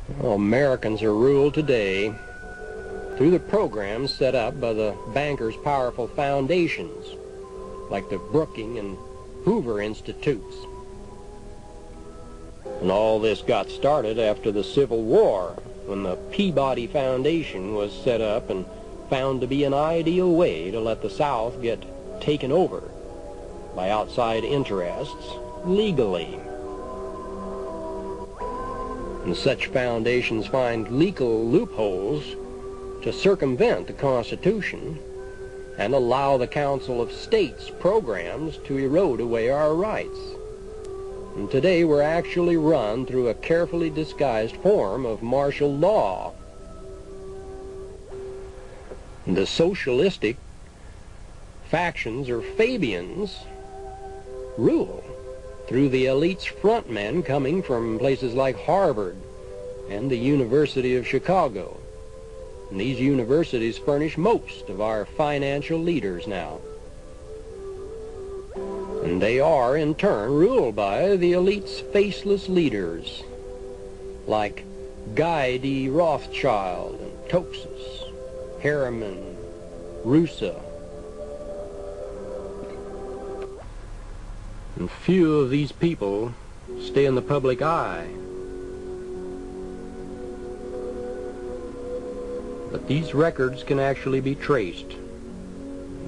Well, Americans are ruled today through the programs set up by the bankers' powerful foundations, like the Brookings and Hoover Institutes. And all this got started after the Civil War, when the Peabody Foundation was set up and found to be an ideal way to let the South get taken over by outside interests legally. And such foundations find legal loopholes to circumvent the Constitution and allow the Council of States programs to erode away our rights. And today we're actually run through a carefully disguised form of martial law. The socialistic factions, or Fabians, rule through the elite's frontmen coming from places like Harvard and the University of Chicago. And these universities furnish most of our financial leaders now. And they are, in turn, ruled by the elite's faceless leaders, like Guy D. Rothschild and Toxis, Harriman, Russa. And few of these people stay in the public eye. But these records can actually be traced.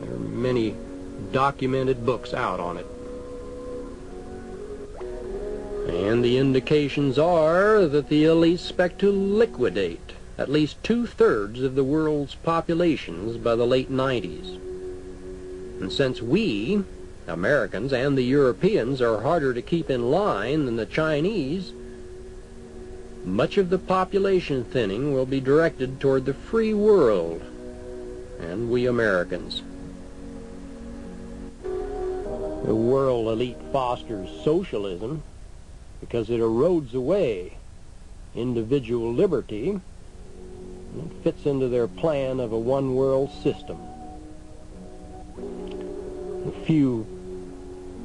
There are many documented books out on it. And the indications are that the elite expect to liquidate at least 2/3 of the world's populations by the late 90s. And since we, Americans and the Europeans, are harder to keep in line than the Chinese, much of the population thinning will be directed toward the free world and we Americans. The world elite fosters socialism because it erodes away individual liberty and fits into their plan of a one-world system. A few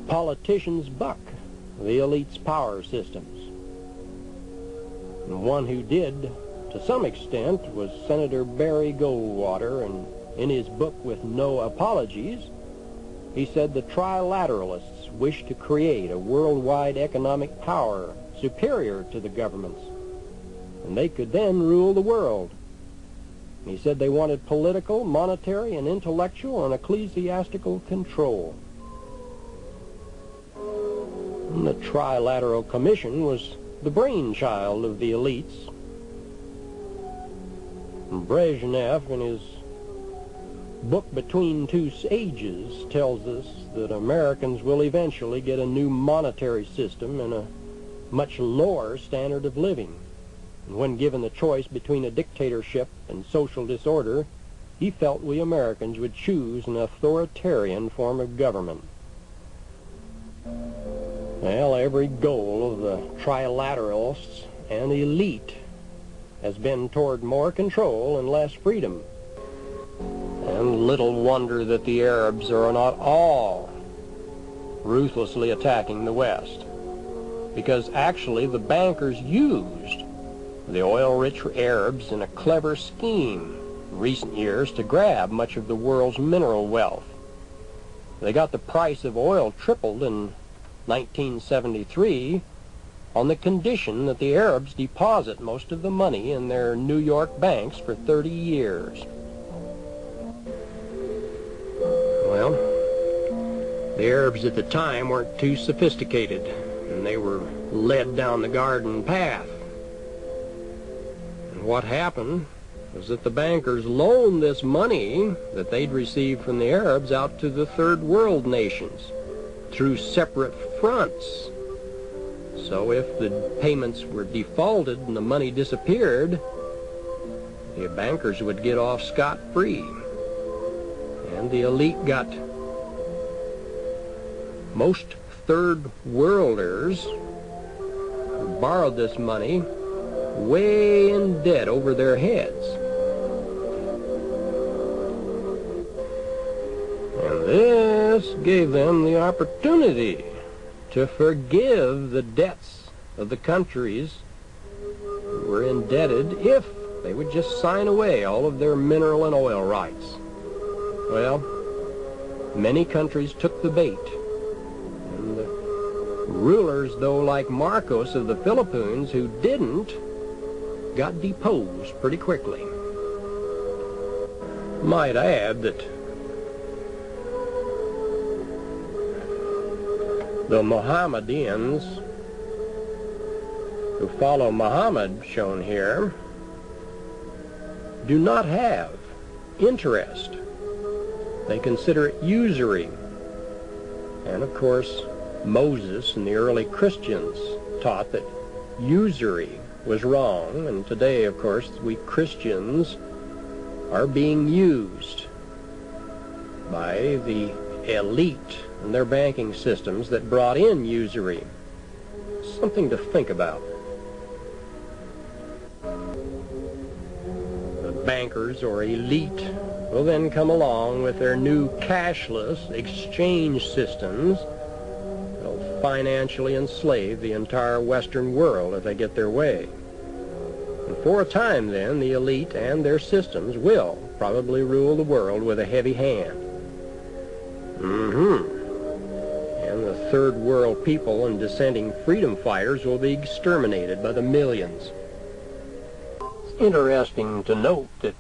politicians buck the elite's power systems. And one who did, to some extent, was Senator Barry Goldwater, and in his book With No Apologies, he said the trilateralists wish to create a worldwide economic power superior to the governments, and they could then rule the world. He said they wanted political, monetary, and intellectual and ecclesiastical control. And the Trilateral Commission was the brainchild of the elites. Brezhnev, in his book Between Two Ages, tells us that Americans will eventually get a new monetary system and a much lower standard of living. And when given the choice between a dictatorship and social disorder, he felt we Americans would choose an authoritarian form of government. Well, every goal of the trilateralists and elite has been toward more control and less freedom. And little wonder that the Arabs are not all ruthlessly attacking the West, because actually the bankers used the oil-rich Arabs in a clever scheme in recent years to grab much of the world's mineral wealth. They got the price of oil tripled in 1973 on the condition that the Arabs deposit most of the money in their New York banks for 30 years. Well, the Arabs at the time weren't too sophisticated, and they were led down the garden path. And what happened was that the bankers loaned this money that they'd received from the Arabs out to the third world nations through separate fronts. So if the payments were defaulted and the money disappeared, the bankers would get off scot-free. And the elite got most third worlders who borrowed this money way in debt over their heads. And this gave them the opportunity to forgive the debts of the countries were indebted if they would just sign away all of their mineral and oil rights. Well, many countries took the bait. And the rulers, though, like Marcos of the Philippines, who didn't, got deposed pretty quickly. Might add that the Mohammedans who follow Muhammad, shown here, do not have interest. They consider it usury. And of course, Moses and the early Christians taught that usury was wrong, and today, of course, we Christians are being used by the elite and their banking systems that brought in usury. Something to think about. The bankers or elite will then come along with their new cashless exchange systems. They'll financially enslave the entire Western world if they get their way. And for a time then, the elite and their systems will probably rule the world with a heavy hand. And the third world people and dissenting freedom fighters will be exterminated by the millions. It's interesting to note that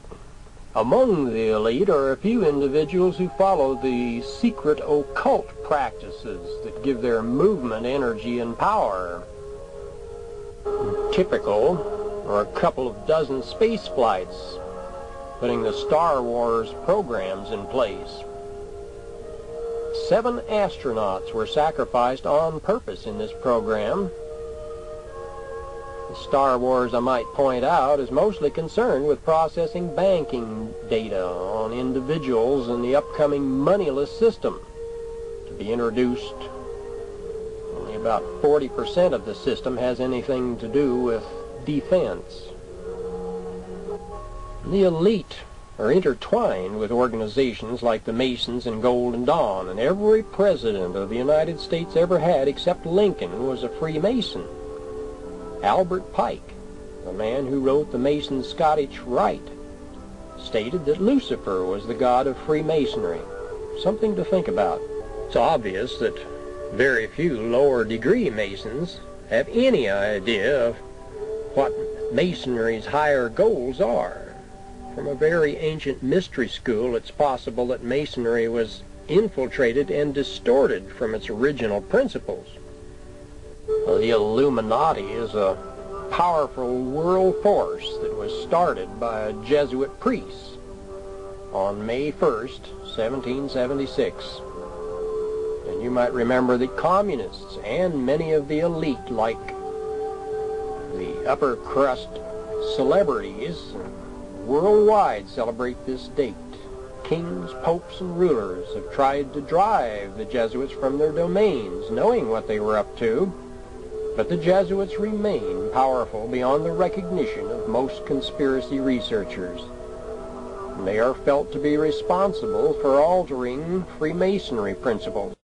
among the elite are a few individuals who follow the secret occult practices that give their movement energy and power. Typical are a couple of dozen space flights, putting the Star Wars programs in place. 7 astronauts were sacrificed on purpose in this program. Star Wars, I might point out, is mostly concerned with processing banking data on individuals in the upcoming moneyless system to be introduced. Only about 40% of the system has anything to do with defense. The elite are intertwined with organizations like the Masons and Golden Dawn, and every president of the United States ever had except Lincoln was a Freemason. Albert Pike, the man who wrote the Mason's Scottish Rite, stated that Lucifer was the god of Freemasonry. Something to think about. It's obvious that very few lower degree Masons have any idea of what Masonry's higher goals are. From a very ancient mystery school, it's possible that Masonry was infiltrated and distorted from its original principles. The Illuminati is a powerful world force that was started by a Jesuit priest on May 1st, 1776. And you might remember that communists and many of the elite, like the upper crust celebrities, worldwide celebrate this date. Kings, popes, and rulers have tried to drive the Jesuits from their domains, knowing what they were up to, but the Jesuits remain powerful beyond the recognition of most conspiracy researchers. They are felt to be responsible for altering Freemasonry principles.